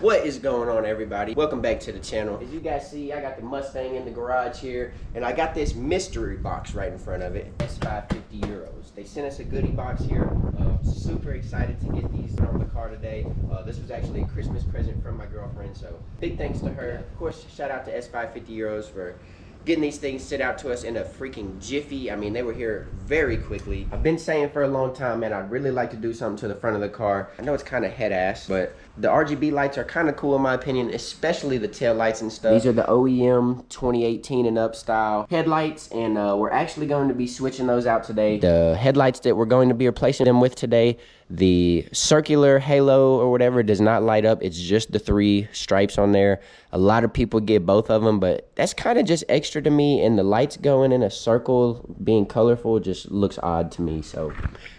What is going on, everybody? Welcome back to the channel. As you guys see, I got the Mustang in the garage here, and I got this mystery box right in front of it. S550EUROS. They sent us a goodie box here. Super excited to get these on the car today. This was actually a Christmas present from my girlfriend, so big thanks to her. Of course, shout out to S550EUROS for getting these things sent out to us in a freaking jiffy. I mean, they were here very quickly. I've been saying for a long time, man, I'd really like to do something to the front of the car. I know it's kind of head ass, but the RGB lights are kind of cool in my opinion, especially the tail lights and stuff. These are the OEM 2018 and up style headlights, and we're actually going to be switching those out today. The headlights that we're going to be replacing them with today, the circular halo or whatever does not light up. It's just the 3 stripes on there. A lot of people get both of them, but that's kind of just extra to me, and the lights going in a circle being colorful just looks odd to me. So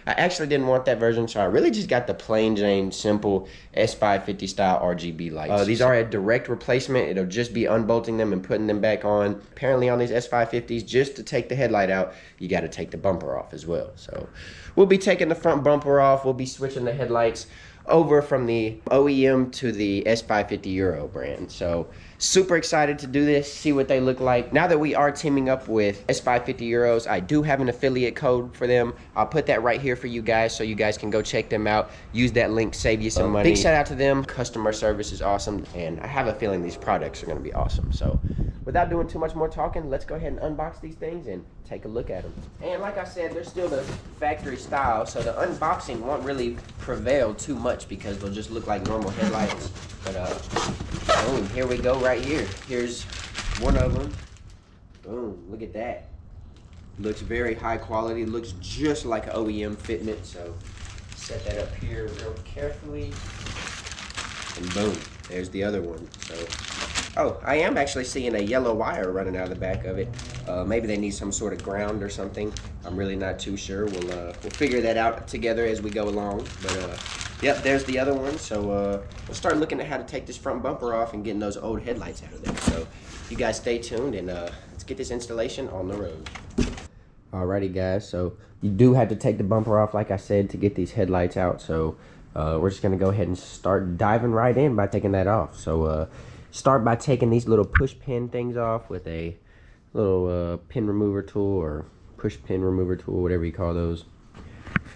I actually didn't want that version, so I really just got the plain Jane simple S550 style RGB lights. These are a direct replacement. It'll just be unbolting them and putting them back on. Apparently on these S550s, just to take the headlight out, you got to take the bumper off as well. So we'll be taking the front bumper off. We'll be switching the headlights over from the OEM to the S550EURO brand. So super excited to do this, see what they look like. Now that we are teaming up with S550EUROS, I do have an affiliate code for them. I'll put that right here for you guys so you guys can go check them out. Use that link, save you some money. Big shout out to them. Customer service is awesome, and I have a feeling these products are gonna be awesome. So without doing too much more talking, let's go ahead and unbox these things and take a look at them. And like I said, they're still the factory style, so the unboxing won't really prevail too much because they'll just look like normal headlights. But boom, here we go right here. Here's one of them. Boom, look at that. Looks very high quality, looks just like an OEM fitment. So set that up here real carefully. And boom, there's the other one. So, oh, I am actually seeing a yellow wire running out of the back of it. Maybe they need some sort of ground or something. I'm really not too sure. We'll figure that out together as we go along. But yep, there's the other one. So we'll start looking at how to take this front bumper off and getting those old headlights out of there. So you guys stay tuned, and let's get this installation on the road. Alrighty guys, so you do have to take the bumper off, like I said, to get these headlights out. So we're just gonna go ahead and start diving right in by taking that off. So start by taking these little push pin things off with a little pin remover tool or push pin remover tool, whatever you call those.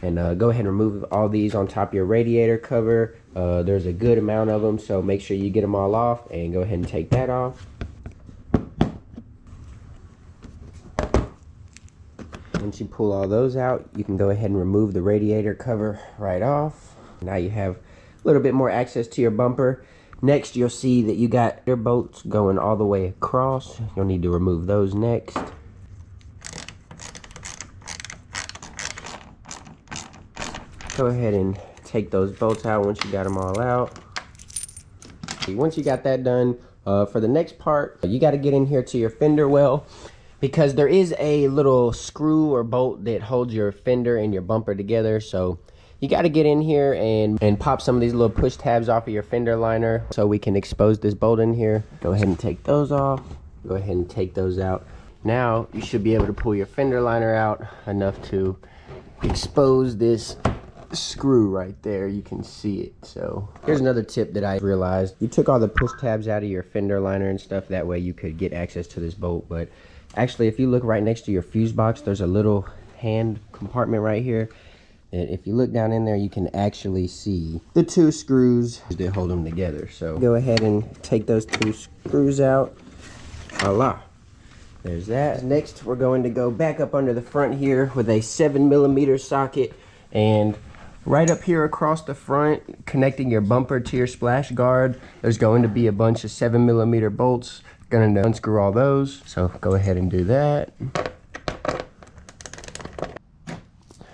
And go ahead and remove all these on top of your radiator cover. There's a good amount of them, so make sure you get them all off, and go ahead and take that off. Once you pull all those out, you can go ahead and remove the radiator cover right off. Now you have a little bit more access to your bumper. Next, you'll see that you got your bolts going all the way across. You'll need to remove those next. Go ahead and take those bolts out once you got them all out. Once you got that done, for the next part, you got to get in here to your fender well, because there is a little screw or bolt that holds your fender and your bumper together. So you got to get in here and pop some of these little push tabs off of your fender liner so we can expose this bolt in here. Go ahead and take those off. Go ahead and take those out. Now you should be able to pull your fender liner out enough to expose this screw right there. You can see it. So here's another tip that I realized. You took all the push tabs out of your fender liner and stuff, that way you could get access to this bolt. But actually, if you look right next to your fuse box, there's a little hand compartment right here. And if you look down in there, you can actually see the 2 screws that hold them together. So go ahead and take those 2 screws out. Voila. There's that. Next, we're going to go back up under the front here with a 7mm socket, and right up here across the front, connecting your bumper to your splash guard, there's going to be a bunch of 7mm bolts. Gonna unscrew all those, so go ahead and do that.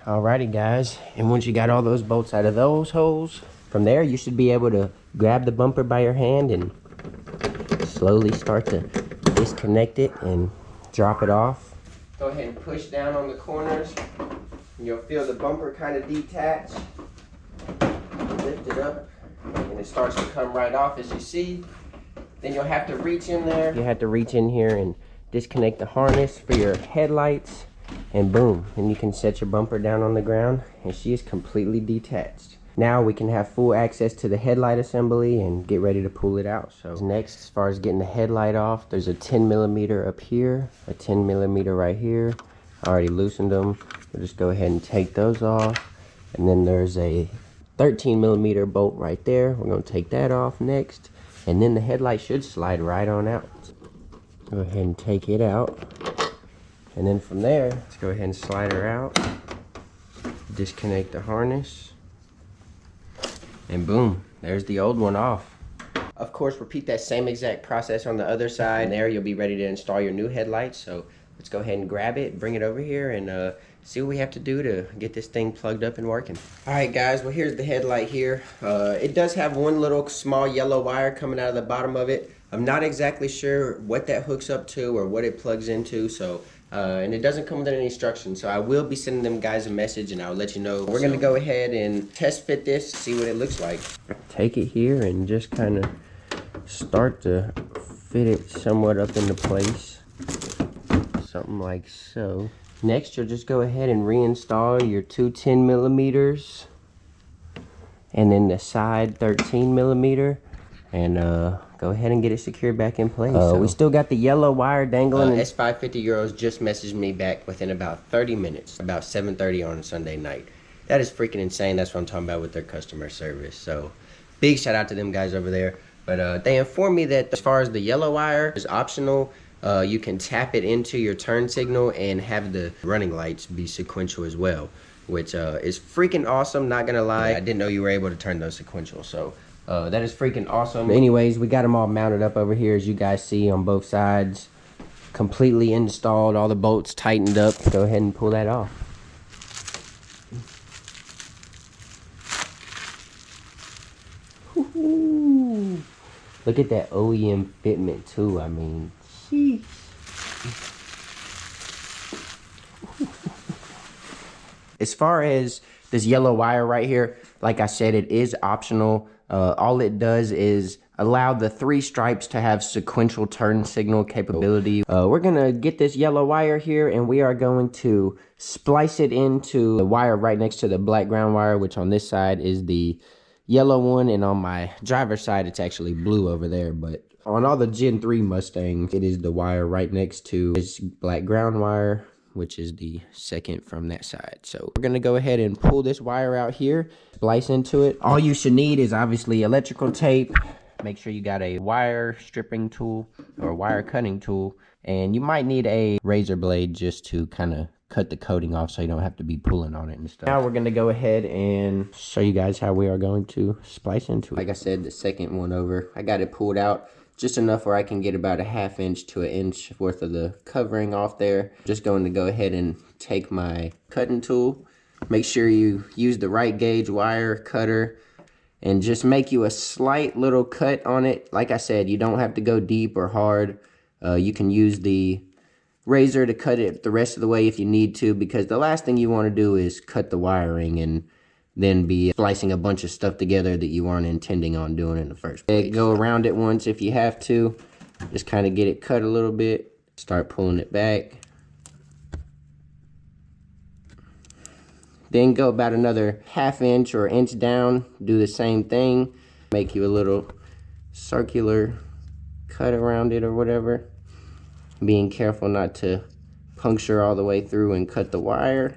Alrighty guys, and once you got all those bolts out of those holes, from there you should be able to grab the bumper by your hand and slowly start to disconnect it and drop it off. Go ahead and push down on the corners, and you'll feel the bumper kind of detach. Lift it up, and it starts to come right off, as you see. Then you'll have to reach in there. You have to reach in here and disconnect the harness for your headlights, and boom, and you can set your bumper down on the ground, and she is completely detached. Now we can have full access to the headlight assembly and get ready to pull it out. So next, as far as getting the headlight off, there's a 10mm up here, a 10mm right here. I already loosened them. We'll just go ahead and take those off. And then there's a 13mm bolt right there. We're gonna take that off next. And then the headlight should slide right on out. Go ahead and take it out. And then from there, let's go ahead and slide her out. Disconnect the harness. And boom, there's the old one off. Of course, repeat that same exact process on the other side. There, you'll be ready to install your new headlights. So let's go ahead and grab it, bring it over here, and see what we have to do to get this thing plugged up and working. All right, guys, well, here's the headlight here. It does have one little small yellow wire coming out of the bottom of it. I'm not exactly sure what that hooks up to or what it plugs into, so and it doesn't come with any instructions, so I will be sending them guys a message and I'll let you know. We're gonna go ahead and test fit this, see what it looks like. Take it here and just kind of start to fit it somewhat up into place, something like so. Next, you'll just go ahead and reinstall your two 10mm and then the side 13mm, and go ahead and get it secured back in place. We still got the yellow wire dangling. S550EUROS just messaged me back within about 30 minutes, about 7:30 on a Sunday night. That is freaking insane. That's what I'm talking about with their customer service. So big shout out to them guys over there. But they informed me that as far as the yellow wire is optional. You can tap it into your turn signal and have the running lights be sequential as well, which is freaking awesome, not gonna lie. I didn't know you were able to turn those sequential, so that is freaking awesome. Anyways, we got them all mounted up over here, as you guys see, on both sides. Completely installed, all the bolts tightened up. Go ahead and pull that off. Look at that OEM fitment too, I mean, sheesh. As far as this yellow wire right here, like I said, it is optional. All it does is allow the 3 stripes to have sequential turn signal capability. We're gonna get this yellow wire here and we are going to splice it into the wire right next to the black ground wire, which on this side is the yellow one, and on my driver's side it's actually blue over there. But on all the Gen 3 Mustangs, it is the wire right next to this black ground wire, which is the second from that side. So we're gonna go ahead and pull this wire out here, splice into it. All you should need is obviously electrical tape. Make sure you got a wire stripping tool or wire cutting tool, and you might need a razor blade just to kind of cut the coating off so you don't have to be pulling on it and stuff. Now we're gonna go ahead and show you guys how we are going to splice into it. Like I said, the second one over, I got it pulled out just enough where I can get about a 1/2 inch to 1 inch worth of the covering off there. Just going to go ahead and take my cutting tool. Make sure you use the right gauge wire cutter and just make you a slight little cut on it. Like I said, you don't have to go deep or hard. You can use the razor to cut it the rest of the way if you need to, because the last thing you want to do is cut the wiring and then be splicing a bunch of stuff together that you weren't intending on doing in the first place. Go around it once if you have to. Just kind of get it cut a little bit. Start pulling it back. Then go about another 1/2 inch or inch down. Do the same thing. Make you a little circular cut around it or whatever. Being careful not to puncture all the way through and cut the wire.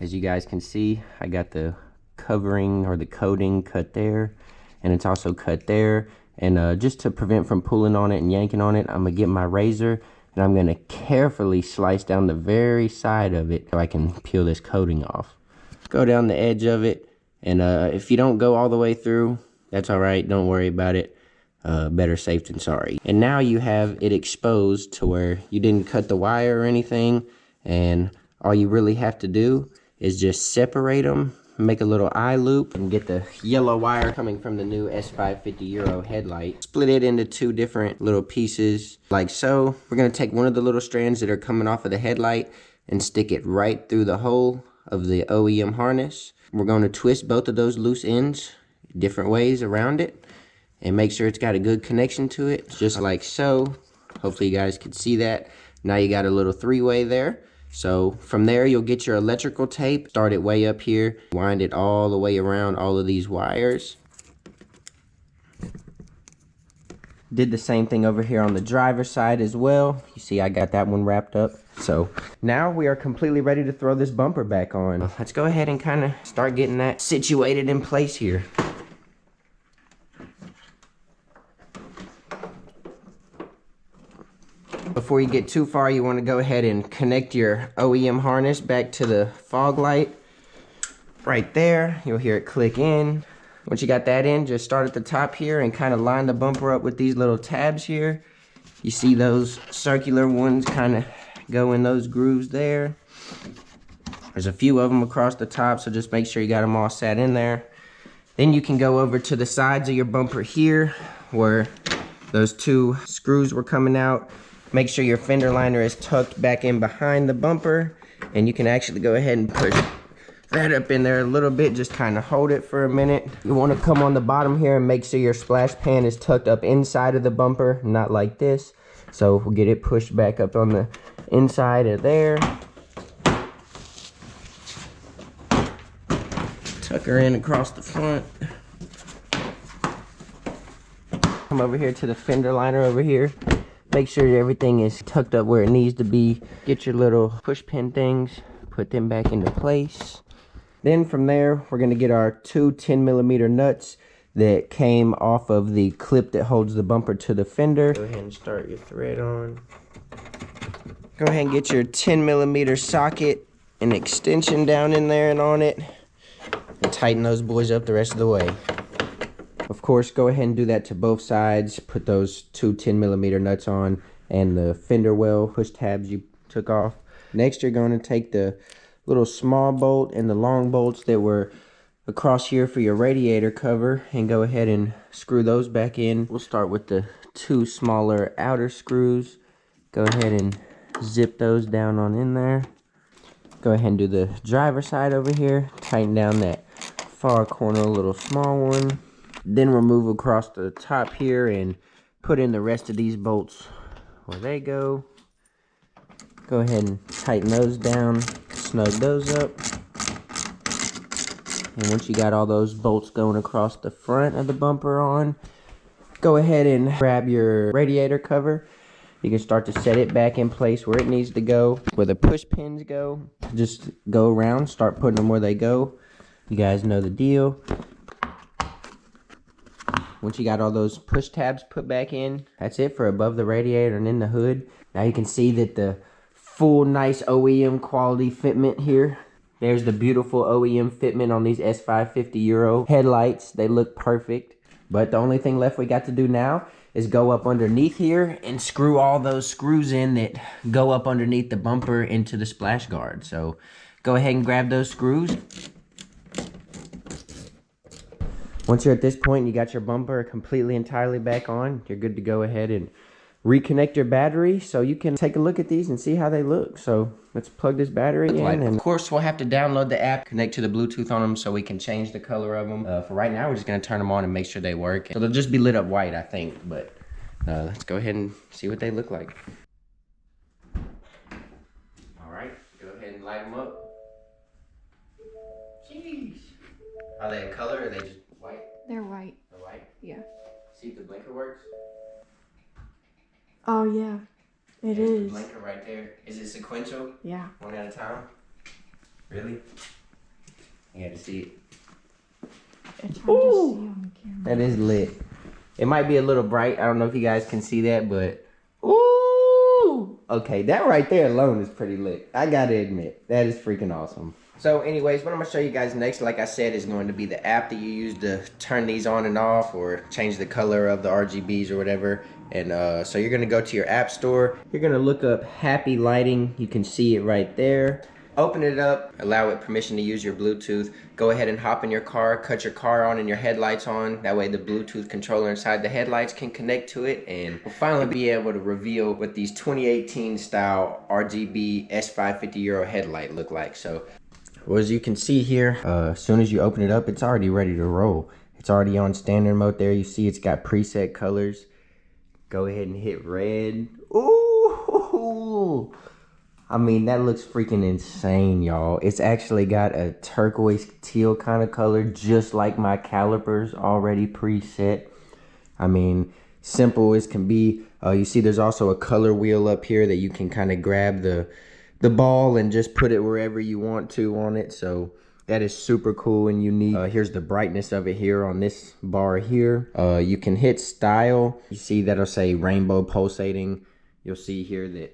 As you guys can see, I got the covering or the coating cut there, and it's also cut there. And just to prevent from pulling on it and yanking on it, I'm gonna get my razor and I'm gonna carefully slice down the very side of it so I can peel this coating off. Go down the edge of it, and if you don't go all the way through, that's all right, don't worry about it. Better safe than sorry. And now you have it exposed to where you didn't cut the wire or anything, and all you really have to do is just separate them, make a little eye loop, and get the yellow wire coming from the new S550 headlight. Split it into 2 different little pieces, like so. We're gonna take one of the little strands that are coming off of the headlight and stick it right through the hole of the OEM harness. We're going to twist both of those loose ends different ways around it and make sure it's got a good connection to it, just like so. Hopefully you guys can see that. Now you got a little 3-way there. So from there, you'll get your electrical tape, start it way up here, wind it all the way around all of these wires. Did the same thing over here on the driver's side as well. You see I got that one wrapped up. So now we are completely ready to throw this bumper back on. Let's go ahead and kind of start getting that situated in place here. Before you get too far, you want to go ahead and connect your OEM harness back to the fog light. Right there, you'll hear it click in. Once you got that in, just start at the top here and kind of line the bumper up with these little tabs here. You see those circular ones kind of go in those grooves there. There's a few of them across the top, so just make sure you got them all sat in there. Then you can go over to the sides of your bumper here where those two screws were coming out. Make sure your fender liner is tucked back in behind the bumper, and you can actually go ahead and push that up in there a little bit. Just kind of hold it for a minute. You want to come on the bottom here and make sure your splash pan is tucked up inside of the bumper, not like this. So we'll get it pushed back up on the inside of there. Tuck her in across the front. Come over here to the fender liner over here. Make sure everything is tucked up where it needs to be. Get your little push pin things, put them back into place. Then from there, we're gonna get our two 10mm nuts that came off of the clip that holds the bumper to the fender. Go ahead and start your thread on. Go ahead and get your 10mm socket and extension down in there and on it. And tighten those boys up the rest of the way. Of course, go ahead and do that to both sides. Put those two 10mm nuts on and the fender well push tabs you took off. Next, you're going to take the little small bolt and the long bolts that were across here for your radiator cover and go ahead and screw those back in. We'll start with the two smaller outer screws. Go ahead and zip those down on in there. Go ahead and do the driver side over here. Tighten down that far corner, little small one. Then remove across the top here and put in the rest of these bolts where they go. Go ahead and tighten those down, snug those up. And once you got all those bolts going across the front of the bumper on, go ahead and grab your radiator cover. You can start to set it back in place where it needs to go, where the push pins go. Just go around, start putting them where they go. You guys know the deal. Once you got all those push tabs put back in, that's it for above the radiator and in the hood. Now you can see that the full nice OEM quality fitment here. There's the beautiful OEM fitment on these S550 Euro headlights. They look perfect. But the only thing left we got to do now is go up underneath here and screw all those screws in that go up underneath the bumper into the splash guard. So go ahead and grab those screws. Once you're at this point, you got your bumper completely entirely back on, you're good to go ahead and reconnect your battery so you can take a look at these and see how they look. So let's plug this battery in. And of course, we'll have to download the app, connect to the Bluetooth on them so we can change the color of them. For right now, we're just going to turn them on and make sure they work. So they'll just be lit up white, I think. But let's go ahead and see what they look like. All right, go ahead and light them up. Jeez. Are they a color or are they just white? They're white. They're white? Yeah. See if the blinker works? Oh, yeah. It is. The blinker right there. Is it sequential? Yeah. One at a time? Really? You got to see it. It's hard to see on the camera. That is lit. It might be a little bright. I don't know if you guys can see that, but ooh! Okay, that right there alone is pretty lit. I gotta admit, that is freaking awesome. So anyways, what I'm gonna show you guys next, like I said, is going to be the app that you use to turn these on and off or change the color of the RGBs or whatever. And so you're gonna go to your app store. You're gonna look up Happy Lighting. You can see it right there. Open it up, allow it permission to use your Bluetooth. Go ahead and hop in your car, cut your car on and your headlights on. That way the Bluetooth controller inside the headlights can connect to it, and we'll finally be able to reveal what these 2018 style RGB S550 Euro headlight look like. So, well, as you can see here, as soon as you open it up, it's already ready to roll. It's already on standard mode there. You see it's got preset colors. Go ahead and hit red. Ooh! I mean, that looks freaking insane, y'all. It's actually got a turquoise teal kind of color, just like my calipers already preset. I mean, simple as can be. You see there's also a color wheel up here that you can kind of grab the ball and just put it wherever you want to on it. So that is super cool and unique. Here's the brightness of it here on this bar here. You can hit style. You see that'll say rainbow pulsating. You'll see here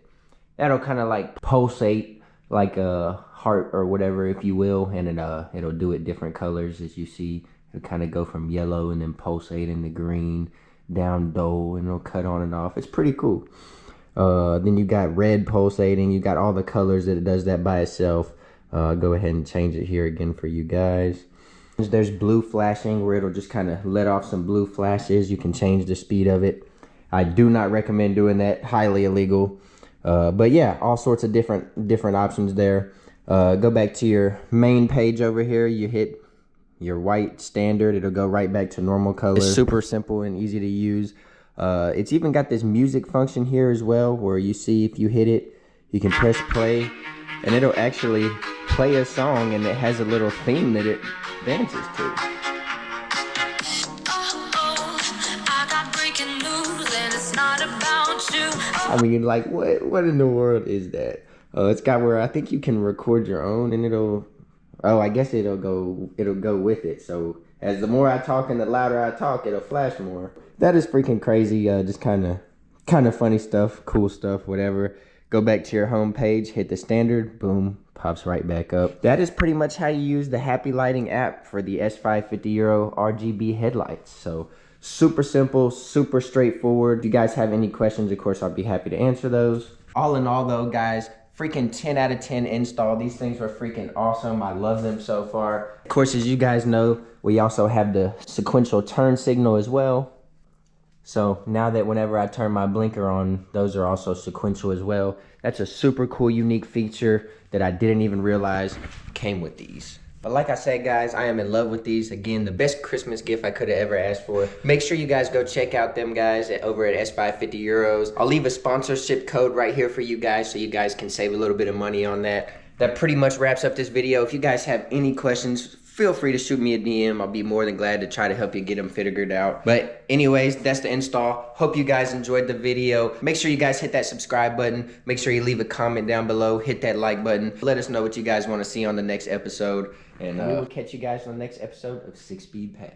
that'll kind of like pulsate like a heart or whatever, if you will. And it'll do it different colors as you see. It'll kind of go from yellow and then pulsate into green, down dull, and it'll cut on and off. It's pretty cool. Then you got red pulsating. You got all the colors that it does that by itself. Go ahead and change it here again for you guys. There's blue flashing, where it'll just kind of let off some blue flashes. You can change the speed of it. I do not recommend doing that. Highly illegal. But yeah, all sorts of different options there. Go back to your main page over here. You hit your white standard. It'll go right back to normal color. It's super simple and easy to use. It's even got this music function here as well, where you see if you hit it, you can press play and it'll actually play a song, and it has a little theme that it dances to. I mean, like, what in the world is that? It's got where I think you can record your own, and I guess it'll go with it. So as the more I talk and the louder I talk, it'll flash more. That is freaking crazy. Just kind of funny stuff, cool stuff, whatever. Go back to your home page, hit the standard, boom, pops right back up. That is pretty much how you use the Happy Lighting app for the S550 Euro RGB headlights. So super simple, super straightforward. If you guys have any questions, of course, I'll be happy to answer those. All in all though, guys, freaking 10 out of 10 install. These things were freaking awesome. I love them so far. Of course, as you guys know, we also have the sequential turn signal as well. So now that whenever I turn my blinker on, those are also sequential as well. That's a super cool, unique feature that I didn't even realize came with these. But like I said, guys, I am in love with these. Again, the best Christmas gift I could have ever asked for. Make sure you guys go check out them guys over at S550 Euros. I'll leave a sponsorship code right here for you guys so you guys can save a little bit of money on that. That pretty much wraps up this video. If you guys have any questions, feel free to shoot me a DM. I'll be more than glad to try to help you get them figured out. But anyways, that's the install. Hope you guys enjoyed the video. Make sure you guys hit that subscribe button. Make sure you leave a comment down below. Hit that like button. Let us know what you guys want to see on the next episode. And we will catch you guys on the next episode of SIXSPEEDPAT.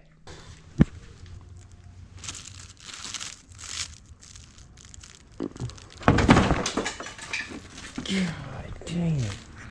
God damn.